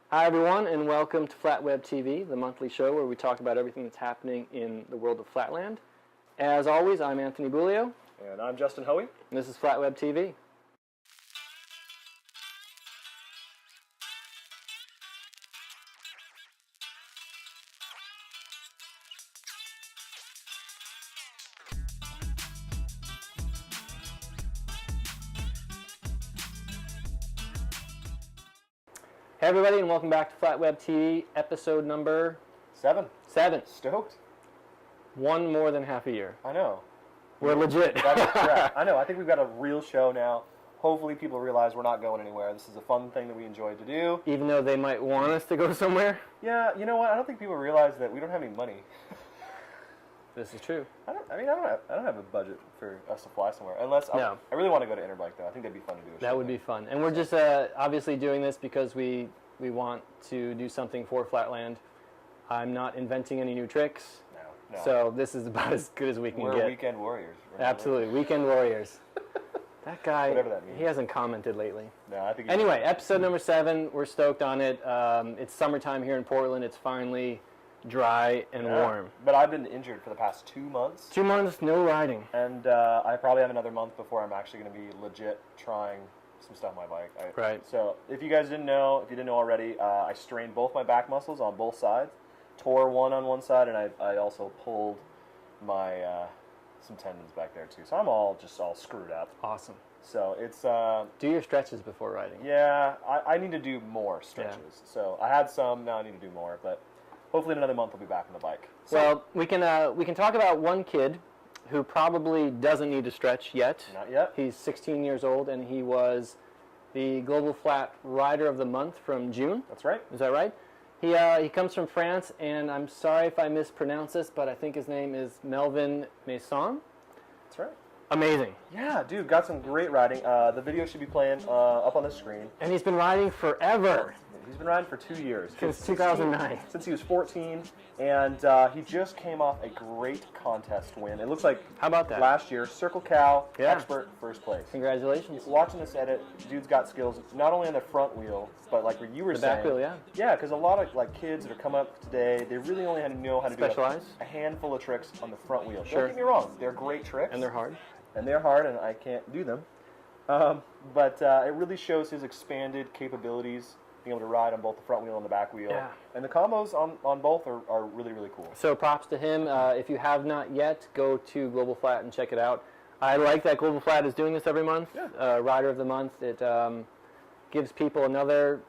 Hi everyone, and welcome to FlatWebTV, the monthly show where we talk about everything that's happening in the world of Flatland. As always, I'm Anthony Bulio. And I'm Justin Hoey. And this is FlatWebTV. Hey everybody, and welcome back to FlatWebTV, episode number... 7. Stoked. One more than half a year. I know. We're legit. I know. I think we've got a real show now. Hopefully people realize we're not going anywhere. This is a fun thing that we enjoy to do. Even though they might want us to go somewhere? Yeah, you know what? I don't think people realize that we don't have any money. This is true. I don't have a budget for us to fly somewhere. Unless I really want to go to Interbike though. I think that'd be fun to do. That would be fun. And we're just obviously doing this because we want to do something for Flatland. I'm not inventing any new tricks. No. So this is about as good as we can get. We're weekend warriors. Remember? Absolutely, weekend warriors. That guy, whatever that means. He hasn't commented lately. No, I think. Anyway, episode number 7. We're stoked on it. It's summertime here in Portland. It's finally dry and warm. But I've been injured for the past 2 months. 2 months, no riding. And I probably have another month before I'm actually going to be legit trying some stuff on my bike. Right. So if you guys didn't know, if you didn't know already, I strained both my back muscles on both sides, tore one on one side, and I also pulled my some tendons back there too. So I'm all screwed up. Awesome. So it's do your stretches before riding. Yeah, I need to do more stretches. Yeah. So I had some, now I need to do more, but hopefully in another month I'll be back on the bike. So, well, we can talk about one kid who probably doesn't need to stretch yet. Not yet. He's 16 years old, and he was the Global Flat Rider of the Month from June. That's right. Is that right? He comes from France, and I'm sorry if I mispronounce this, but I think his name is Melvyn Masson. That's right. Amazing. Yeah, dude, got some great riding. The video should be playing up on the screen. And he's been riding forever. He's been riding for 2 years. Since 2009. Since he was 14, and he just came off a great contest win. It looks like how about that? Last year, Circle Cow Expert first place. Congratulations. Watching this edit, dude's got skills not only on the front wheel, but like what you were saying. The back wheel, yeah. Yeah, because a lot of like kids that are coming up today, they really only know how to do a handful of tricks on the front wheel. Sure. Don't get me wrong, they're great tricks. And they're hard. And I can't do them. But it really shows his expanded capabilities, being able to ride on both the front wheel and the back wheel. Yeah. And the combos on both are really, really cool. So props to him. If you have not yet, go to Global Flat and check it out. I like that Global Flat is doing this every month. Yeah. Rider of the Month. It gives people another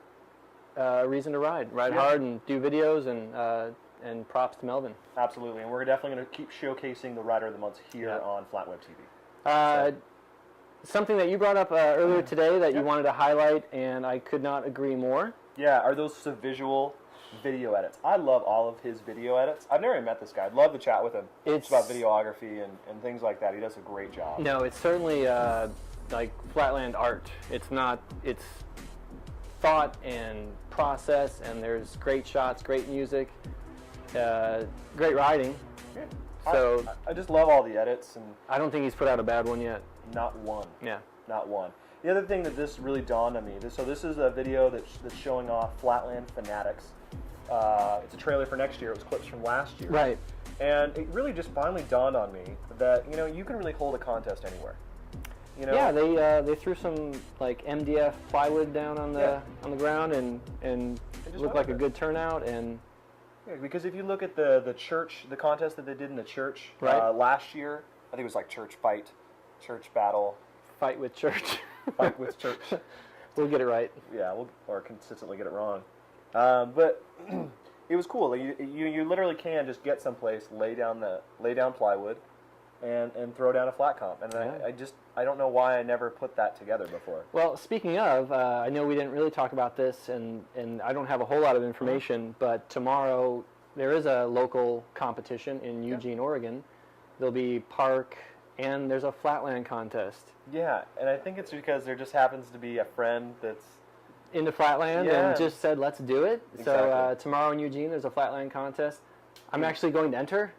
reason to ride hard and do videos, and props to Melvyn. Absolutely. And we're definitely going to keep showcasing the Rider of the Month here on FlatWebTV. Something that you brought up earlier today that you wanted to highlight, and I could not agree more. Yeah, are those Sevisual video edits. I love all of his video edits. I've never even met this guy. I'd love to chat with him. It's about videography and things like that. He does a great job. No, it's certainly like Flatland art. It's thought and process, and there's great shots, great music, great riding. Yeah. So I just love all the edits, and I don't think he's put out a bad one yet. Not one. Yeah. Not one. The other thing that this really dawned on me, this is a video that's showing off Flatland Fanatics. It's a trailer for next year. It was clips from last year. Right. And it really just finally dawned on me that, you can really hold a contest anywhere. Yeah, they threw some like MDF plywood down on the ground and it looked like a good turnout. And yeah, because if you look at the contest that they did in the church last year, I think it was like church battle. Fight with church. Fight with church. We'll get it right. Yeah, or consistently get it wrong. But it was cool. Like you literally can just get someplace, lay down plywood, and throw down a flat comp. And I don't know why I never put that together before. Well, speaking of, I know we didn't really talk about this, and I don't have a whole lot of information, but tomorrow there is a local competition in Eugene, Oregon. There'll be park, and there's a Flatland contest. Yeah, and I think it's because there just happens to be a friend that's into Flatland and just said, let's do it. Exactly. So tomorrow in Eugene, there's a Flatland contest. I'm actually going to enter.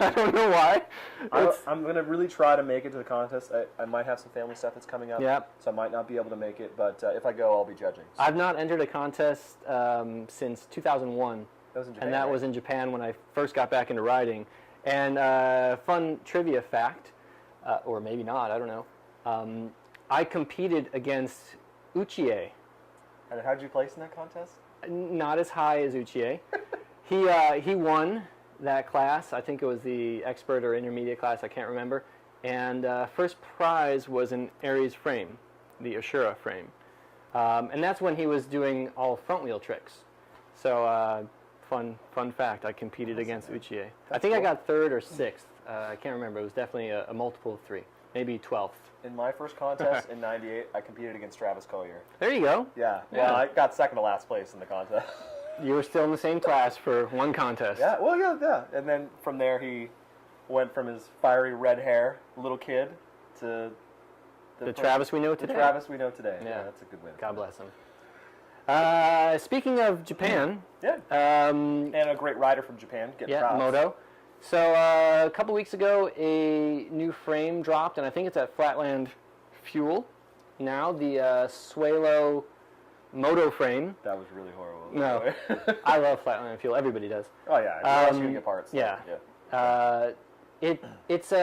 I don't know why. I'm going to really try to make it to the contest. I might have some family stuff that's coming up, so I might not be able to make it, but if I go, I'll be judging. So. I've not entered a contest since 2001, that was in Japan, and that was in Japan when I first got back into riding. And fun trivia fact, or maybe not, I don't know, I competed against Uchiie. And how did you place in that contest? Not as high as Uchiie. He won that class. I think it was the expert or intermediate class, I can't remember. And first prize was an Aries frame, the Ashura frame. And that's when he was doing all front wheel tricks. So fun fact, I competed against Uchiie. I think cool. I got 3rd or 6th. I can't remember. It was definitely a multiple of 3, maybe 12th. In my first contest in '98, I competed against Travis Collier. There you go. Yeah. Well, I got 2nd to last place in the contest. You were still in the same class for one contest. Yeah. Well, yeah. And then from there, he went from his fiery red hair, little kid, to the Travis we know today. The Travis we know today. Yeah, that's a good way. God bless him. Speaking of Japan, and a great rider from Japan. Moto. So a couple weeks ago, a new frame dropped, and I think it's at Flatland Fuel now. The Suelo Moto frame. That was really horrible. No, I love Flatland Fuel. Everybody does. Oh yeah, you're also gonna get parts. So, yeah. It's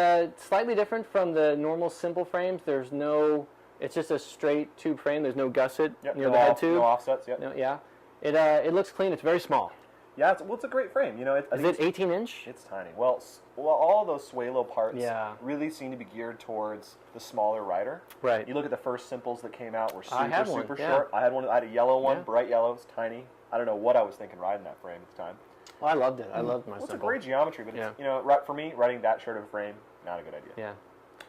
slightly different from the normal simple frames. There's no. It's just a straight tube frame. There's no gusset near the head tube. No offsets. Yep. No, yeah. It looks clean. It's very small. Yeah, it's a great frame. You know, is it 18-inch? It's tiny. Well, all those Suelo parts really seem to be geared towards the smaller rider. Right. You look at the first simples that came out were super yeah. short. I had one. I had a yellow one, bright yellow, it's tiny. I don't know what I was thinking riding that frame at the time. Well, I loved it. I loved my simple. It's a simple. great geometry, but it's, for me, riding that short of a frame, not a good idea. Yeah.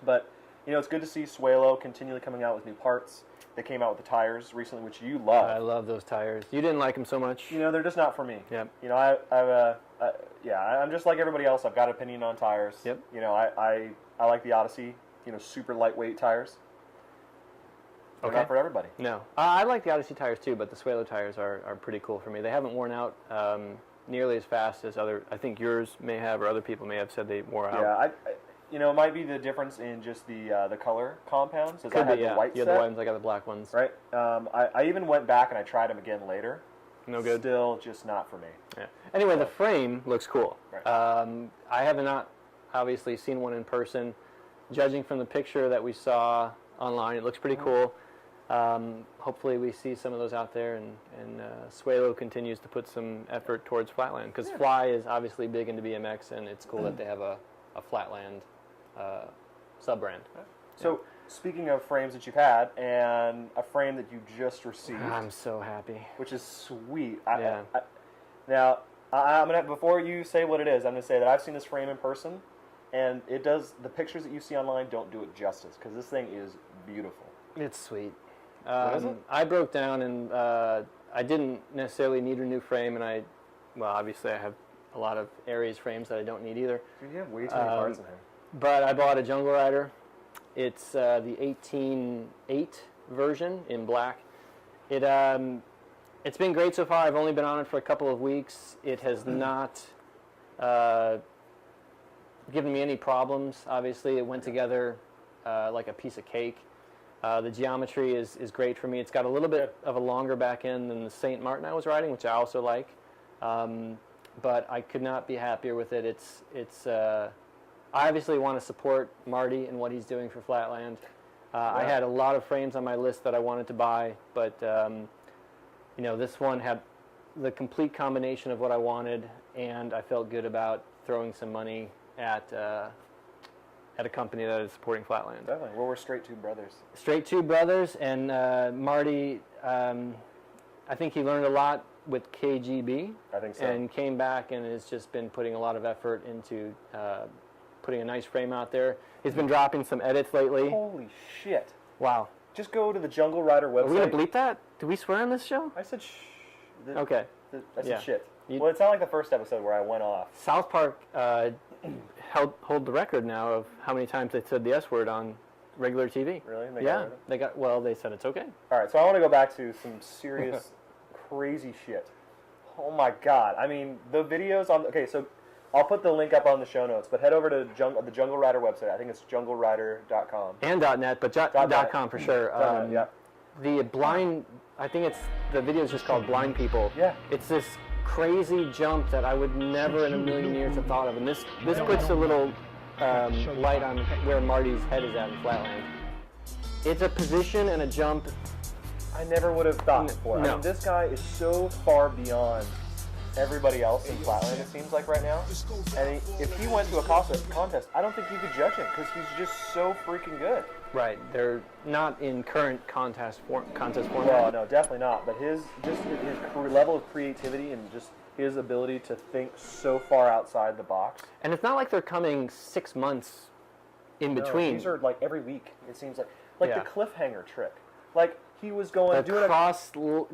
But it's good to see Suelo continually coming out with new parts. They came out with the tires recently, which you love. I love those tires. You didn't like them so much. They're just not for me. Yep. I'm just like everybody else. I've got an opinion on tires. Yep. I like the Odyssey. Super lightweight tires. They're not for everybody. No, I like the Odyssey tires too, but the Suelo tires are pretty cool for me. They haven't worn out nearly as fast as other. I think yours may have, or other people may have said they wore out. Yeah, it might be the difference in just the color compounds. Could be, yeah. You have the white ones, I got the black ones. Right. I even went back and I tried them again later. No good. Still just not for me. Yeah. Anyway, the frame looks cool. Right. I have not obviously seen one in person. Judging from the picture that we saw online, it looks pretty cool. Hopefully we see some of those out there, and Suelo continues to put some effort towards Flatland, because Fly is obviously big into BMX, and it's cool that they have a Flatland sub-brand. So, speaking of frames that you've had, and a frame that you just received. I'm so happy. Which is sweet. Now, I'm gonna, before you say what it is, I'm going to say that I've seen this frame in person, and the pictures that you see online don't do it justice, because this thing is beautiful. It's sweet. What is it? I broke down, and I didn't necessarily need a new frame, and obviously I have a lot of Aries frames that I don't need either. Dude, you have way too many parts in here. But I bought a Jungle Rider. It's the 18.8 version in black. It's been great so far. I've only been on it for a couple of weeks. It has not given me any problems. Obviously, it went together like a piece of cake. The geometry is great for me. It's got a little bit of a longer back end than the St. Martin I was riding, which I also like. But I could not be happier with it. I obviously want to support Martti and what he's doing for Flatland. I had a lot of frames on my list that I wanted to buy, but this one had the complete combination of what I wanted, and I felt good about throwing some money at a company that is supporting Flatland. Definitely. Well, we're straight tube brothers. Straight tube brothers, and Martti, I think he learned a lot with KGB. I think so. And came back and has just been putting a lot of effort into putting a nice frame out there. He's been dropping some edits lately. Holy shit. Wow. Just go to the Jungle Rider website. Are we going to bleep that? Do we swear on this show? I said shh. Okay. I said shit. Well, it's not like the first episode where I went off. South Park hold the record now of how many times they said the S word on regular TV. Really? They said it's okay. All right, so I want to go back to some serious, crazy shit. Oh my god! I mean, the videos on. Okay, so I'll put the link up on the show notes, but head over to the Jungle Rider website. I think it's junglerider.com. And .net, but .com for sure. Yeah. The blind, I think the video is just called Blind People. Yeah. It's this crazy jump that I would never in a million years have thought of. And this puts a little light on where Martti's head is at in Flatland. It's a position and a jump I never would have thought before. No. I mean, this guy is so far beyond everybody else in Flatland, it seems like right now. And if he went to a contest, I don't think you could judge him because he's just so freaking good. Right. They're not in current contest format. Well, no, definitely not. But his level of creativity and just his ability to think so far outside the box. And it's not like they're coming 6 months in between. These are like every week. It seems like Yeah. the cliffhanger trick. Like he was doing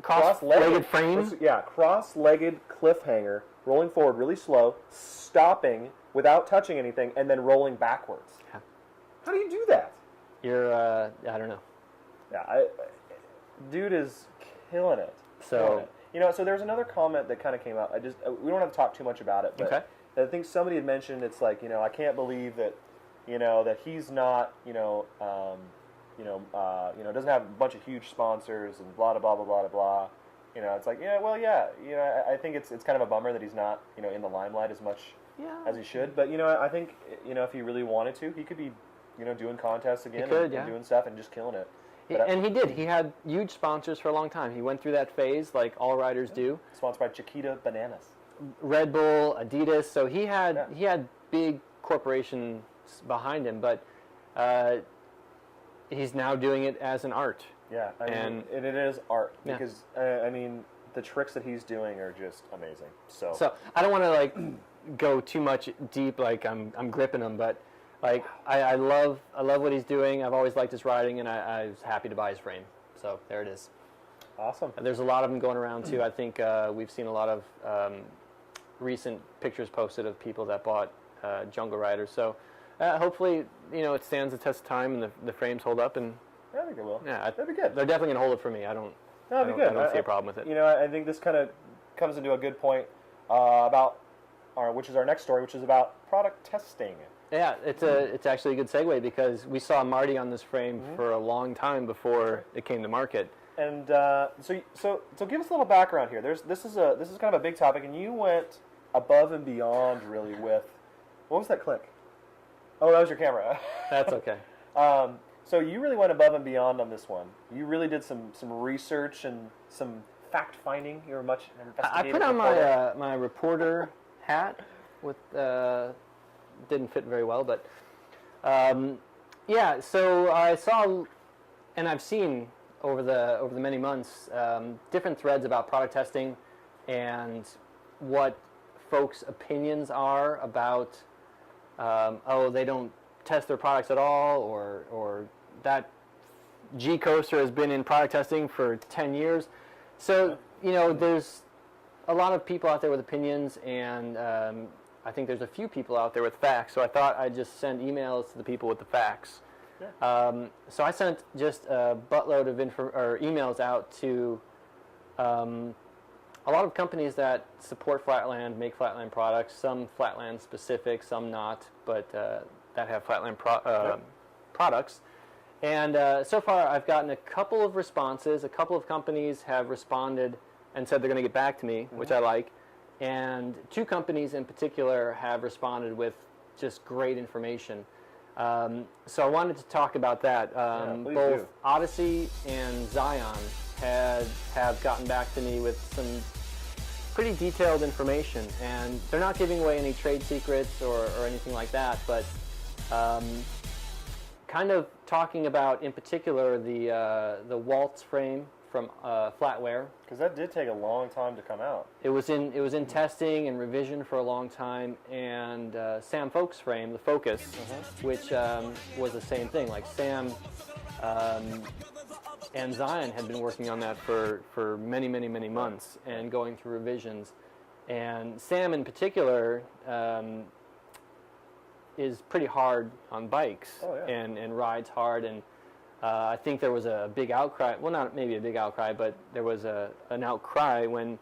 cross-legged frame. Yeah, cross-legged cliffhanger, rolling forward really slow, stopping without touching anything, and then rolling backwards. Yeah. How do you do that? You're, I don't know. Yeah, dude is killing it. Killing it. You know, so there's another comment that kind of came out. We don't have to talk too much about it, but Okay. I think somebody had mentioned it's like, I can't believe that, that he's not, doesn't have a bunch of huge sponsors and blah, blah, blah, blah, blah. It's like, I think it's kind of a bummer that he's not, in the limelight as much as he should. But, I think, if he really wanted to, he could be, doing contests again and doing stuff and just killing it. And he did. He had huge sponsors for a long time. He went through that phase like all riders do. Sponsored by Chiquita Bananas. Red Bull, Adidas. So he had big corporations behind him, but he's now doing it as an art. Yeah, and it is art Yeah. because the tricks that he's doing are just amazing. So I don't want to go too much deep like I'm gripping him, but I love what he's doing. I've always liked his riding, and I was happy to buy his frame. So there it is. Awesome. There's a lot of them going around too. I think we've seen a lot of recent pictures posted of people that bought Jungle Riders. So hopefully, it stands the test of time and the frames hold up. And I think it will. Yeah, that'd be good. They're definitely gonna hold it for me. I don't see a problem with it. I think this kind of comes into a good point which is our next story, which is about product testing. Yeah, it's actually a good segue because we saw Martti on this frame for a long time before it came to market. And so give us a little background here. This is kind of a big topic, and you went above and beyond really with what was that click? Oh, that was your camera. That's okay. So you really went above and beyond on this one. You really did some research and some fact finding. You were much investigative. I put on my reporter hat with. Didn't fit very well, but so I saw and I've seen over the many months different threads about product testing and what folks' opinions are about they don't test their products at all, or that G coaster has been in product testing for 10 years. So there's a lot of people out there with opinions, and I think there's a few people out there with facts, so I thought I'd just send emails to the people with the facts. Yeah. So I sent just a buttload of emails out to a lot of companies that support Flatland, make Flatland products, some Flatland specific, some not, but that have Flatland products. And so far I've gotten a couple of responses. A couple of companies have responded and said they're going to get back to me, which I like. And 2 companies in particular have responded with just great information. So I wanted to talk about that. Both do. Odyssey and Zion have gotten back to me with some pretty detailed information. And they're not giving away any trade secrets or anything like that, but kind of talking about, in particular, the Waltz frame from Flatware. Because that did take a long time to come out. It was in testing and revision for a long time, and Sam Folk's frame, the Focus, which was the same thing. Like Sam and Zion had been working on that for many, many, many months and going through revisions. And Sam in particular is pretty hard on bikes and rides hard, and I think there was a big outcry, well, not maybe a big outcry, but there was an outcry when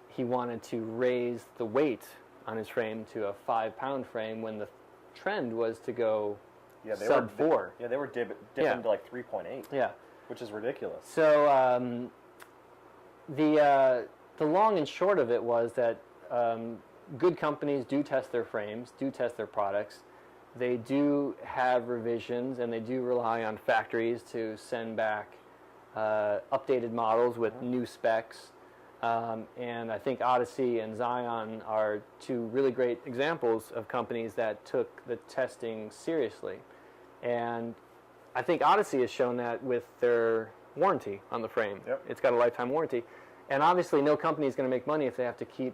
he wanted to raise the weight on his frame to a 5-pound frame when the trend was to go they sub 4. Yeah, they were dipping to like 3.8. Yeah. Which is ridiculous. So the long and short of it was that good companies do test their frames, do test their products. They do have revisions, and they do rely on factories to send back updated models with new specs. And I think Odyssey and Zion are two really great examples of companies that took the testing seriously. And I think Odyssey has shown that with their warranty on the frame. Yep. It's got a lifetime warranty. And obviously no company is going to make money if they have to keep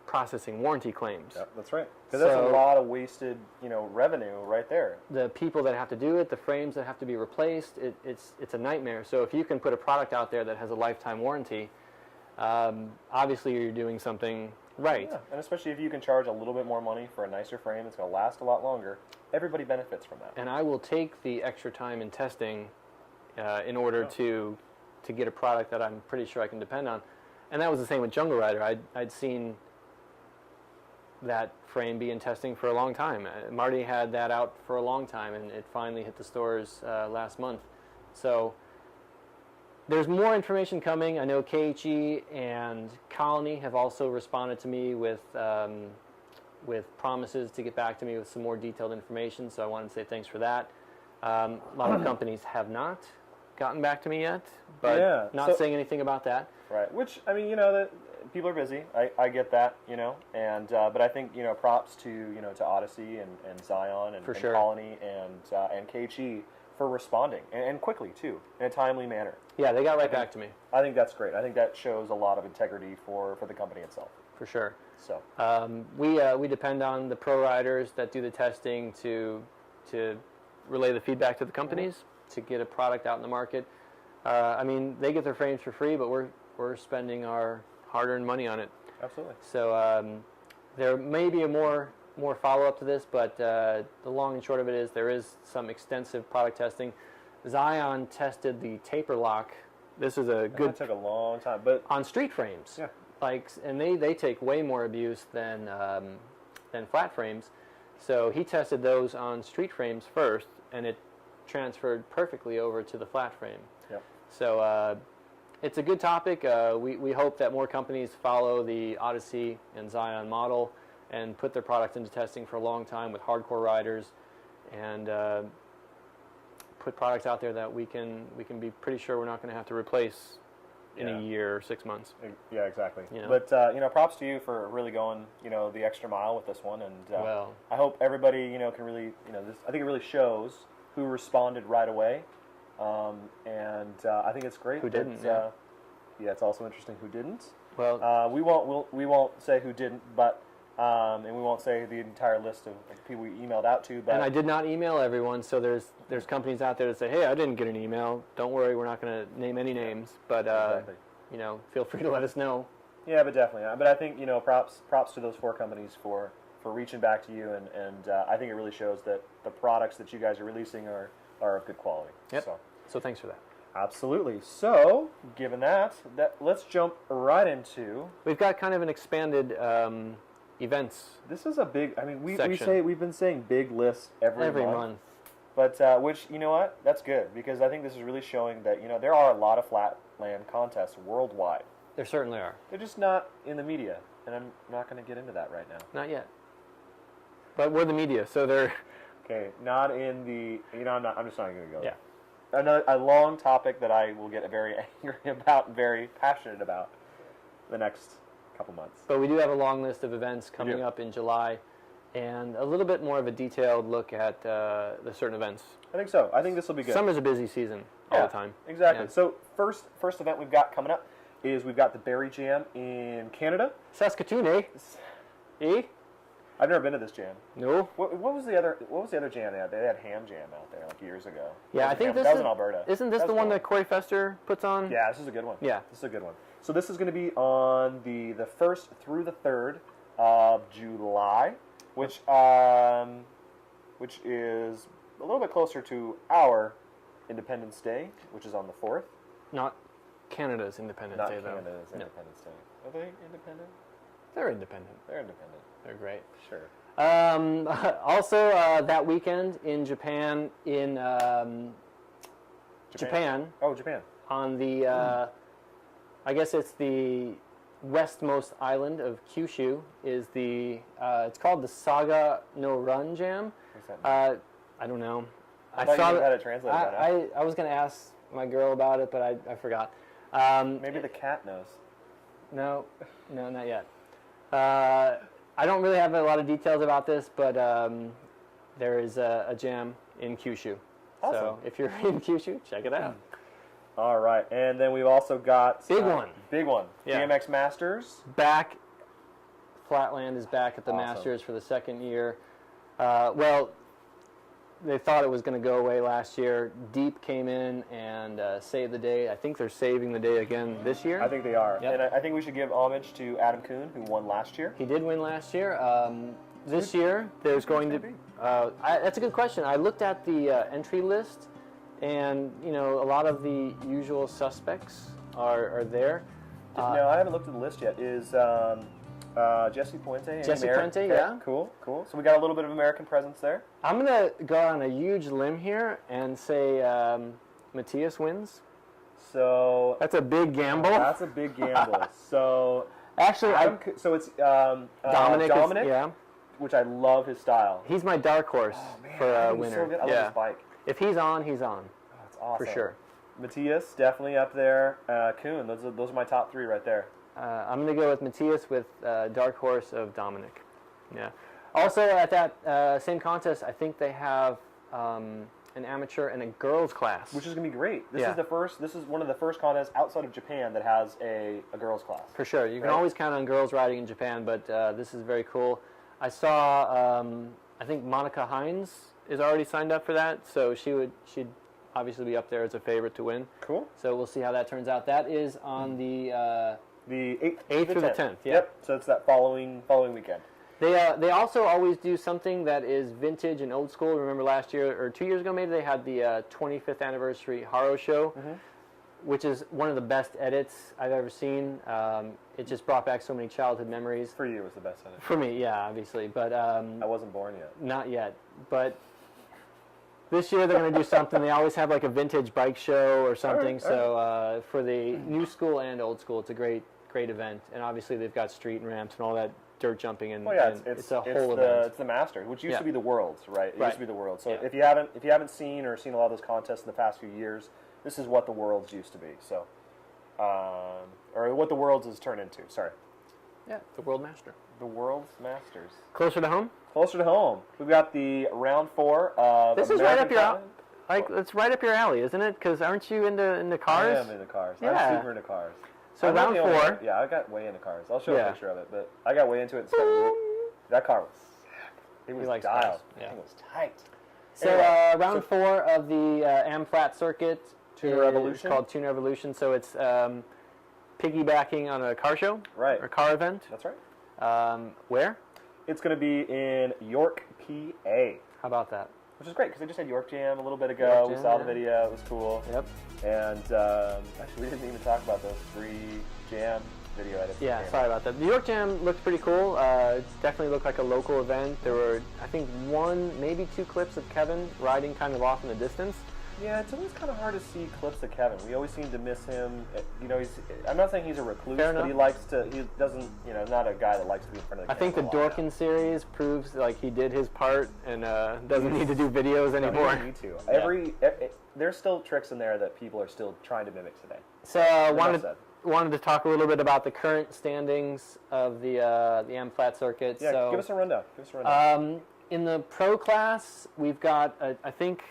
processing warranty claims. Yep, that's right. Because that's a lot of wasted, revenue right there. The people that have to do it, the frames that have to be replaced, it's a nightmare. So if you can put a product out there that has a lifetime warranty, obviously you're doing something right. Yeah, and especially if you can charge a little bit more money for a nicer frame that's going to last a lot longer, everybody benefits from that. And I will take the extra time in testing in order to get a product that I'm pretty sure I can depend on. And that was the same with Jungle Rider. I'd seen that frame be in testing for a long time. Martti had that out for a long time, and it finally hit the stores last month. So there's more information coming. I know KHE and Colony have also responded to me with promises to get back to me with some more detailed information, so I wanted to say thanks for that. A lot of companies have not gotten back to me yet, but not saying anything about that. Right, which, I mean, people are busy. I get that, and but I think, props to, to Odyssey and Zion and Colony and KHE for responding, and quickly, too, in a timely manner. Yeah, they got right back to me. I think that's great. I think that shows a lot of integrity for the company itself. For sure. So we depend on the pro riders that do the testing to relay the feedback to the companies to get a product out in the market. I mean, they get their frames for free, but we're spending our hard-earned money on it. Absolutely. So there may be a more follow-up to this, but the long and short of it is there is some extensive product testing. Zion tested the taper lock. This is a good. That took a long time, but on street frames. Yeah. And they take way more abuse than flat frames. So he tested those on street frames first, and it transferred perfectly over to the flat frame. Yep. So it's a good topic. We hope that more companies follow the Odyssey and Zion model and put their products into testing for a long time with hardcore riders, and put products out there that we can be pretty sure we're not going to have to replace in a year or 6 months. Yeah, exactly. But props to you for really going the extra mile with this one, and I hope everybody can really this. I think it really shows who responded right away, and I think it's great. Who didn't? It's also interesting who didn't. Well, we won't say who didn't, but and we won't say the entire list of people we emailed out to. But and I did not email everyone, so there's companies out there that say, hey, I didn't get an email. Don't worry, we're not going to name any names, but exactly. Feel free to let us know. Yeah, but definitely. But I think props to those 4 companies for reaching back to you, and I think it really shows that the products that you guys are releasing are of good quality. Yep. So thanks for that. Absolutely. So, given that let's jump right into. We've got kind of an expanded events. This is a big. I mean, section. we've been saying big lists every month. But which what? That's good, because I think this is really showing that there are a lot of Flatland contests worldwide. There certainly are. They're just not in the media, and I'm not going to get into that right now. Not yet. But we're the media, so they're. Okay, not in the. I'm just not going to go there. Yeah. A long topic that I will get very angry about and very passionate about the next couple months. But we do have a long list of events coming up in July, and a little bit more of a detailed look at the certain events. I think so. I think this will be good. Summer's a busy season all the time. Exactly. Yeah. So first event we've got coming up is we've got the Berry Jam in Canada. Saskatoon, eh? Eh? I've never been to this jam. No. What was the other jam they had? They had Ham Jam out there like years ago. Yeah, I think that was in Alberta. Isn't this the one that Corey Fester puts on? Yeah, this is a good one. Yeah. This is a good one. So this is going to be on the 1st through the 3rd of July, which is a little bit closer to our Independence Day, which is on the 4th. Not Canada's Independence Day, though. Not Canada's Independence Day. Are they independent? They're independent. They're independent. They're great. Sure. Also, that weekend in Japan, Japan. Oh, Japan. On the, I guess it's the westmost island of Kyushu, is the, it's called the Saga no Run Jam. What's that mean? I don't know. I thought you had it translated by now. I was going to ask my girl about it, but I forgot. Maybe the cat knows. No, not yet. I don't really have a lot of details about this, but there is a jam in Kyushu. Awesome. So if you're in Kyushu, check it out. All right, and then we've also got Big one. Yeah. BMX Masters. Back. Flatland is back at the Awesome. Masters for the second year. Well, they thought it was going to go away last year. Deep came in and saved the day. I think they're saving the day again this year. I think they are. Yep. And I think we should give homage to Adam Kuhn, who won last year. He did win last year. This year, there's going to be... that's a good question. I looked at the entry list, and, you know, a lot of the usual suspects are there. No, I haven't looked at the list yet. Is Jesse Puente? Jesse Puente, okay. yeah. Cool. So we got a little bit of American presence there. I'm going to go on a huge limb here and say Matthias wins. So... That's a big gamble. That's a big gamble. So... Actually, so it's Dominic. Yeah. Which I love his style. He's my dark horse for a winner. So good. I love his bike. If he's on, he's on. Oh, that's awesome. For sure. Matthias, definitely up there. Kuhn, those are my top three right there. I'm going to go with Matthias with dark horse of Dominic. Yeah. Also, at that same contest, I think they have an amateur and a girls class. Which is going to be great. This is one of the first contests outside of Japan that has a girls class. For sure. You can always count on girls riding in Japan, but this is very cool. I saw, I think Monica Hines is already signed up for that, so she'd obviously be up there as a favorite to win. Cool. So we'll see how that turns out. That is on the 8th through the 10th. Yeah. Yep. So it's that following weekend. They also always do something that is vintage and old school. Remember last year or 2 years ago maybe they had the 25th anniversary Haro show, which is one of the best edits I've ever seen. It just brought back so many childhood memories. For you, it was the best edit. For me, yeah, obviously, but I wasn't born yet. Not yet, but this year they're going to do something. They always have like a vintage bike show or something. So for the new school and old school, it's a great event. And obviously they've got street and ramps and all that dirt jumping, and, it's a whole event. It's the Masters, which used to be the Worlds, right? It used to be the Worlds. So Yeah. if you haven't seen or seen a lot of those contests in the past few years, this is what the Worlds used to be. So, or what the Worlds has turned into. Sorry. Yeah, the World Master. The World's Masters. Closer to home? Closer to home. We've got the round 4 of This is right up your alley. It's right up your alley, isn't it? Because aren't you into cars? I am into cars. Yeah. I'm super into cars. So I'm not round the only 4. one. Yeah, I got way into cars. I'll show a picture of it, but I got way into it. That car was sick. It was likes dialed. cars. Yeah. It was tight. So Anyway, round 4 of the Am Flat circuit Tuner Revolution? is called Tuner Revolution. So it's piggybacking on a car show, Right. or car event. That's right. Where? It's going to be in York, PA. How about that? Which is great because they just had York Jam a little bit ago. York We Jam, saw the yeah. video. It was cool. Yep. And actually, we didn't even talk about those 3 Jam video edits. Yeah, that came sorry out. about that. The York Jam looked pretty cool. It definitely looked like a local event. There were, I think, 1, maybe 2 clips of Kevin riding kind of off in the distance. Yeah, it's always kind of hard to see clips of Kevin. We always seem to miss him. You know, I'm not saying he's a recluse, Fair but enough. he doesn't, not a guy that likes to be in front of the I think the camera a lot. Dorkin series proves like he did his part and doesn't need to do videos No, he anymore. doesn't need to. There's still tricks in there that people are still trying to mimic today. So wanted to talk a little bit about the current standings of the Am Flat circuit. Yeah, so, give us a rundown. In the pro class, we've got, I think,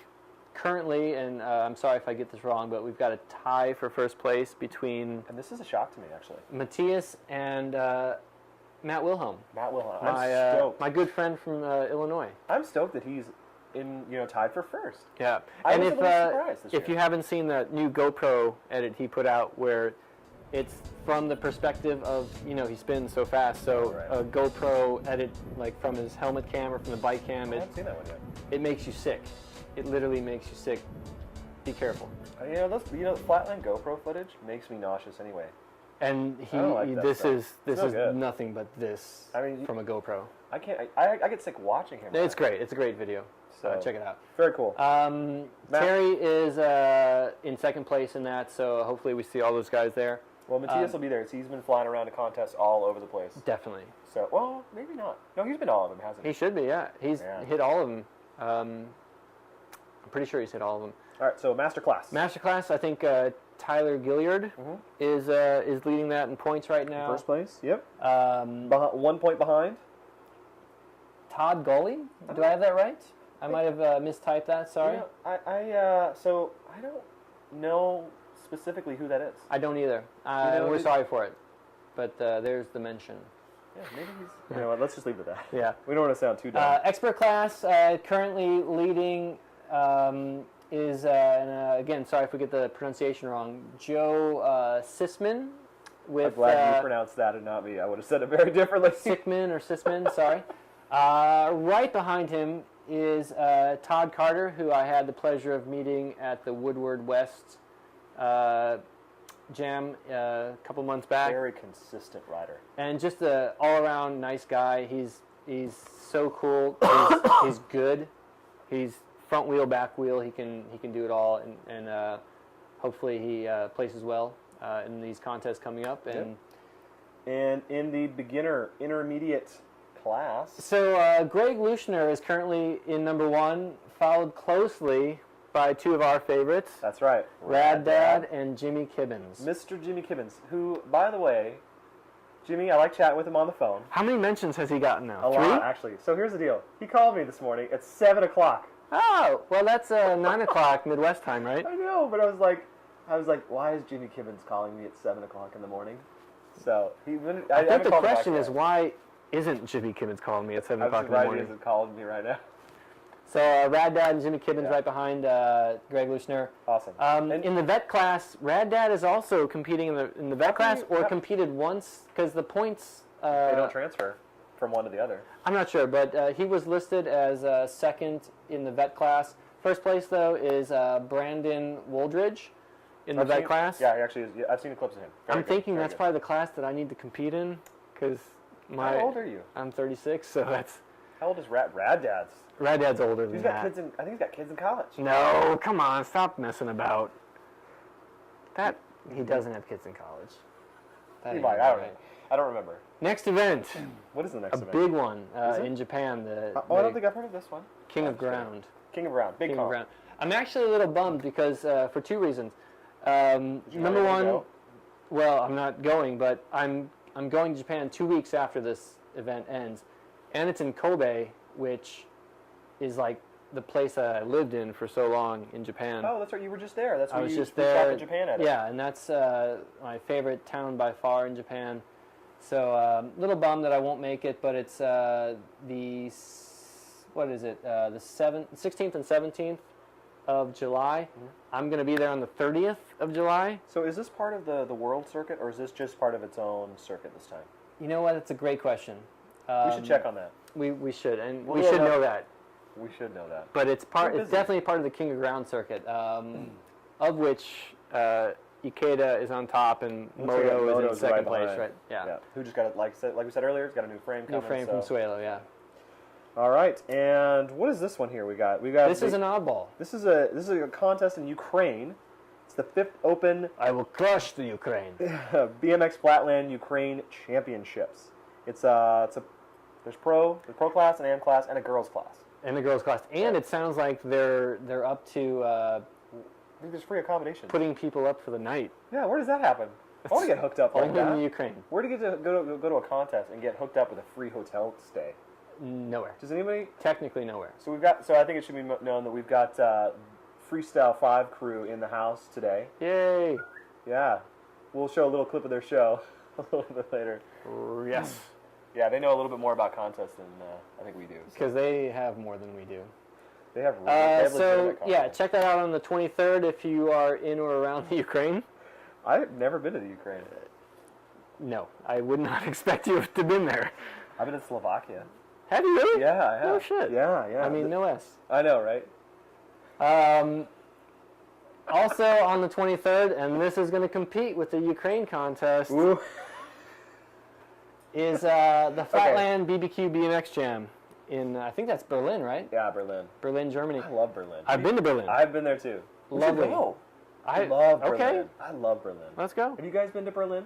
currently, and I'm sorry if I get this wrong, but we've got a tie for first place between And this is a shock to me, actually. Matthias and Matt Wilhelm. Matt Wilhelm. I'm stoked. My good friend from Illinois. I'm stoked that he's tied for first. Yeah. I And was if a little surprised this if year. you haven't seen the new GoPro edit he put out where it's from the perspective of, he spins so fast, so Right. a GoPro edit like from his helmet cam or from the bike cam, I haven't seen that one yet. it makes you sick. It literally makes you sick. Be careful. Flatland GoPro footage makes me nauseous anyway. And this is good. nothing but this from a GoPro. I can't. I get sick watching him. It's great. It's a great video. So check it out. Very cool. Terry is in second place in that, so hopefully we see all those guys there. Well, Matthias will be there. He's been flying around to contests all over the place. Definitely. So, well, maybe not. No, he's been to all of them, hasn't he? He should be, yeah. He's hit all of them. I'm pretty sure he's hit all of them. All right, so Masterclass. Masterclass, I think Tyler Gilliard is leading that in points right now. First place, yep. 1 point behind. Todd Gully? Do I have that right? I might have mistyped that, sorry. So I don't know specifically who that is. I don't either. We're sorry for it. But there's the mention. Yeah, maybe he's... You know what, let's just leave it at that. Yeah. We don't want to sound too dumb. Expert class, currently leading is, again, sorry if we get the pronunciation wrong, Joe Cicman. I'm glad you pronounced that and not me. I would have said it very differently. Cicman, sorry. Right behind him is Todd Carter, who I had the pleasure of meeting at the Woodward West Jam a couple months back. Very consistent rider. And just an all-around nice guy. He's so cool. He's good. He's front wheel, back wheel. He can do it all, and hopefully he places well in these contests coming up. And in the beginner intermediate class. So Greg Luschner is currently in number 1, followed closely by 2 of our favorites. That's right. Raddad and Jimmy Kibbins. Mr. Jimmy Kibbins, who, by the way, Jimmy, I like chatting with him on the phone. How many mentions has he gotten now? A 3? lot, actually. So here's the deal. He called me this morning at 7 o'clock. Oh, well, that's 9 o'clock Midwest time, right? I know, but I was like, why is Jimmy Kibbins calling me at 7 o'clock in the morning? So I think the question is, why isn't Jimmy Kibbins calling me at 7 o'clock in the morning? He isn't calling me right now. So Raddad and Jimmy Kibbins right behind Greg Luschner. Awesome. In the vet class, Raddad is also competing in the vet class, or competed once, because the points... they don't transfer from one to the other. I'm not sure, but he was listed as second in the vet class. First place, though, is Brandon Woldridge in the vet class. Yeah, he actually is. I've seen the clips of him. I'm thinking that's probably the class that I need to compete in, because How old are you? I'm 36, so that's... How old is Raddad's? Raddad's older than that. I think he's got kids in college. No, come on, stop messing about. He doesn't have kids in college. He might. I don't remember. Next event. What is the next event? A big one in Japan. I don't think I've heard of this one. King of Ground. King of Ground. Big King of Ground. I'm actually a little bummed because for 2 reasons. Number one, well, I'm not going, but I'm going to Japan 2 weeks after this event ends, and it's in Kobe, which is like the place I lived in for so long in Japan. Oh, that's right. You were just there. That's where I was you just there. shot in Japan at it. Yeah, and that's my favorite town by far in Japan. So a little bummed that I won't make it, but it's the 16th and 17th of July. Mm-hmm. I'm going to be there on the 30th of July. So is this part of the world circuit, or is this just part of its own circuit this time? You know what? It's a great question. We should check on that. We should, and we should know that. We should know that. But it's definitely part of the King of Ground circuit, of which Ikeda is on top and Moto is in second place, right? Yeah. Who just got, like we said earlier, has got a new frame coming. New frame from Suelo, yeah. All right, and what is this one here? We got. This is an oddball. This is a contest in Ukraine. It's the 5th Open. I will crush the Ukraine. BMX Flatland Ukraine Championships. There's pro class, an AM class, and a girls class. And the girls class, and it sounds like they're up to. I think there's free accommodations. Putting people up for the night. Yeah, where does that happen? I want to get hooked up like that. Only in Ukraine. Where do you get to go to a contest and get hooked up with a free hotel stay? Nowhere. Does anybody? Technically nowhere. So I think it should be known that we've got Freestyle 5 crew in the house today. Yay! Yeah, we'll show a little clip of their show a little bit later. Yes. Yeah, they know a little bit more about contests than I think we do. Because they have more than we do. They have legitimate contests. Check that out on the 23rd if you are in or around the Ukraine. I've never been to the Ukraine. No, I would not expect you to have been there. I've been to Slovakia. Have you really? Yeah, I have. No shit. Yeah. I mean, no S. I know, right? Also on the 23rd, and this is going to compete with the Ukraine contest, Ooh. is the Flatland BBQ BMX Jam in, I think that's Berlin, right? Yeah, Berlin. Berlin, Germany. I love Berlin. I've been to Berlin. I've been there too. Lovely. I love Berlin. Okay. I love Berlin. Let's go. Have you guys been to Berlin?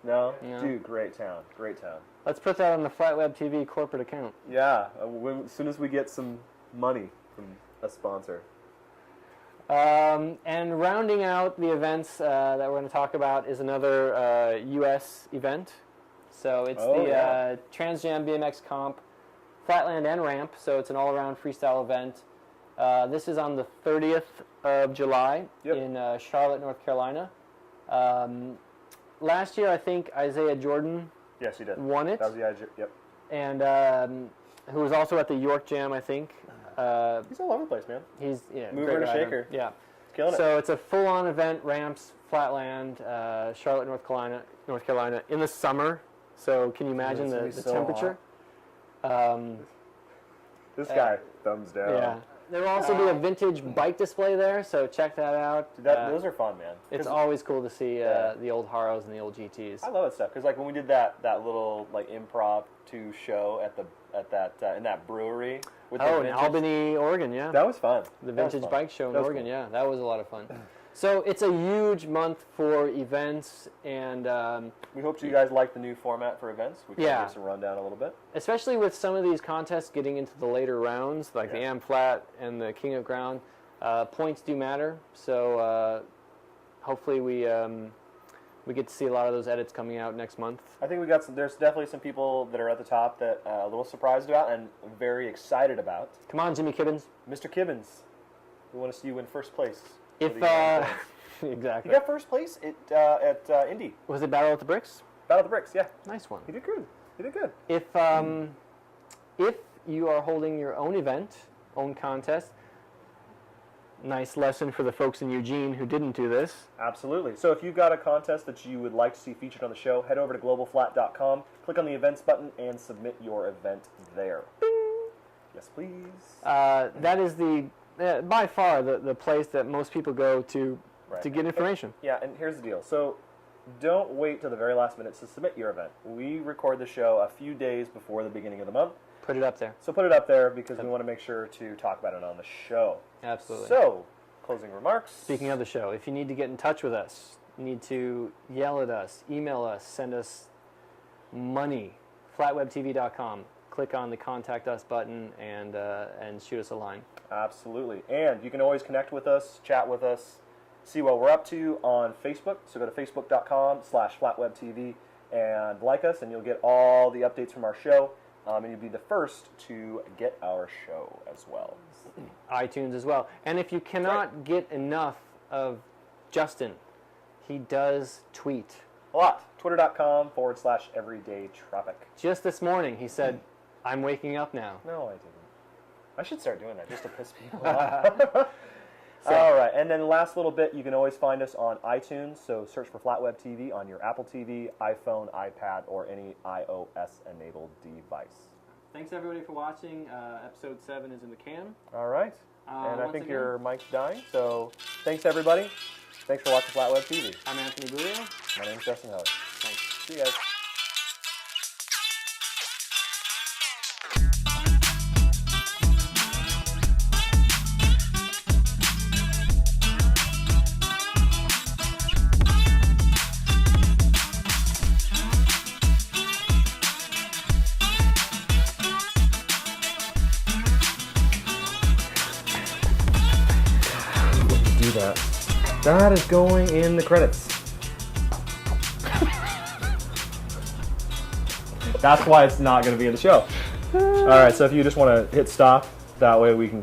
No? No. Dude, great town. Great town. Let's put that on the FlatWebTV corporate account. Yeah, as soon as we get some money from a sponsor. And rounding out the events that we're going to talk about is another U.S. event. So it's Trans Jam BMX Comp, Flatland and Ramp. So it's an all-around freestyle event. This is on the 30th of July in Charlotte, North Carolina. Last year, I think Isaiah Jordan won it. That was yep. And who was also at the York Jam, I think. He's all over the place, man. He's mover and a shaker. Yeah, killing it. So it's a full-on event, ramps, Flatland, Charlotte, North Carolina, in the summer. So can you imagine the temperature? This guy, thumbs down. Yeah. There will also be a vintage bike display there, so check that out. Dude, those are fun, man. It's always cool to see the old Haros and the old GTs. I love that stuff because, like, when we did that little like improv show in that brewery. With in Albany, Oregon, yeah. That was fun. The vintage bike show in Oregon, yeah, that was a lot of fun. So it's a huge month for events, and we hope you guys like the new format for events. We can give some rundown a little bit, especially with some of these contests getting into the later rounds, like the Am Flat and the King of Ground. Points do matter, so hopefully we get to see a lot of those edits coming out next month. I think there's definitely some people that are at the top that a little surprised about and very excited about. Come on, Jimmy Kibbins. Mr. Kibbins, we want to see you in first place. Exactly. He got first place at Indy. Was it Battle at the Bricks? Battle at the Bricks, yeah. Nice one. He did good. If you are holding your own event, own contest, nice lesson for the folks in Eugene who didn't do this. Absolutely. So if you've got a contest that you would like to see featured on the show, head over to globalflat.com, click on the events button, and submit your event there. Bing. Yes, please. That is by far the place that most people go to get information. And here's the deal. So don't wait till the very last minute to submit your event. We record the show a few days before the beginning of the month. Put it up there. So put it up there because we want to make sure to talk about it on the show. Absolutely. So, closing remarks. Speaking of the show, if you need to get in touch with us, you need to yell at us, email us, send us money, flatwebtv.com. Click on the Contact Us button and shoot us a line. Absolutely. And you can always connect with us, chat with us, see what we're up to on Facebook. So go to facebook.com/FlatWebTV and like us, and you'll get all the updates from our show. And you'll be the first to get our show as well. iTunes as well. And if you cannot get enough of Justin, he does tweet. A lot. Twitter.com/everydaytropic. Just this morning he said, I'm waking up now. No, I didn't. I should start doing that just to piss people off. All right, and then last little bit, you can always find us on iTunes, so search for Flatweb TV on your Apple TV, iPhone, iPad, or any iOS-enabled device. Thanks, everybody, for watching. Episode 7 is in the can. All right, and I think your mic's dying, so thanks, everybody. Thanks for watching Flatweb TV. I'm Anthony Gurio. My name's Justin Heller. Thanks. See you guys. That is going in the credits. That's why it's not going to be in the show. All right, so if you just want to hit stop, that way we can.